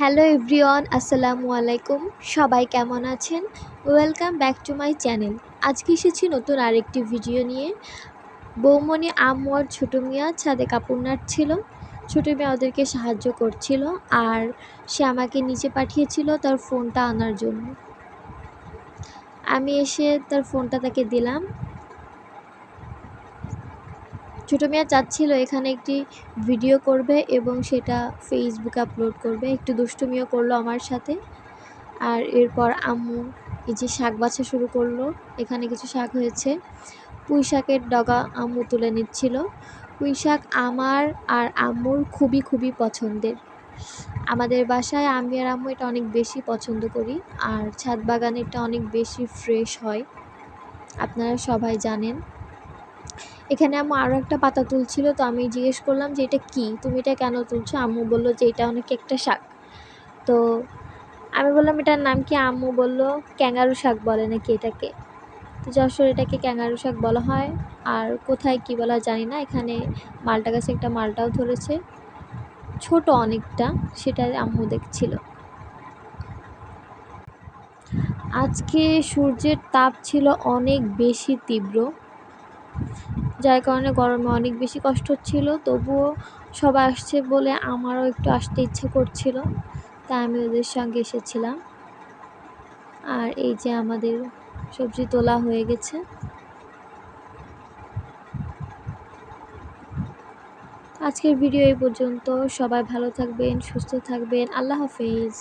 Hello everyone, আসসালামু আলাইকুম। সবাই কেমন আছেন? Welcome back to my channel. আজকে এসেছি নতুন আরেকটি ভিডিও নিয়ে। বৌমনি, আম্মু আর ছোটো মিয়া ছাদে কাপড় নাড়ছিল। ছোটো মিয়া ওদেরকে সাহায্য করছিল, আর সে আমাকে নিচে পাঠিয়েছিল তার ফোনটা আনার জন্য। আমি এসে তার ফোনটা তাকে দিলাম। ছোটো মিয়া চাচ্ছিল এখানে একটি ভিডিও করবে এবং সেটা ফেসবুকে আপলোড করবে। একটু দুষ্টুমিও করলো আমার সাথে। আর এরপর আম্মু এই যে শাক বাছা শুরু করলো। এখানে কিছু শাক হয়েছে। পুঁই শাকের ডগা আম্মু তুলে নিচ্ছিল। পুঁই শাক আমার আর আম্মুর খুবই খুবই পছন্দের। আমাদের বাসায় আমি আর আম্মু এটা অনেক বেশি পছন্দ করি। আর ছাদ বাগানেরটা অনেক বেশি ফ্রেশ হয়, আপনারা সবাই জানেন। এখানে আম্মু আরও একটা পাতা তুলছিল, তো আমি জিজ্ঞেস করলাম যে এটা কী, তুমি এটা কেন তুলছো? আম্মু বললো যে এটা অনেক একটা শাক। তো আমি বললাম এটার নাম কি? আম্মু বলল ক্যাঙ্গারু শাক বলে নাকি এটাকে। তো যশোর এটাকে ক্যাঙ্গারু শাক বলা হয়, আর কোথায় কি বলা জানি না। এখানে মালটা গাছে একটা মালটাও ধরেছে, ছোট অনেকটা, সেটা আম্মু দেখছিল। আজকে সূর্যের তাপ ছিল অনেক বেশি তীব্র, যার কারণে গরমে অনেক বেশি কষ্ট হচ্ছিল। তবুও সবাই আসছে বলে আমারও একটু আসতে ইচ্ছে করছিল, তাই আমি ওদের সঙ্গে এসেছিলাম। আর এই যে আমাদের সবজি তোলা হয়ে গেছে। আজকের ভিডিও এই পর্যন্ত। সবাই ভালো থাকবেন, সুস্থ থাকবেন। আল্লাহ হাফেজ।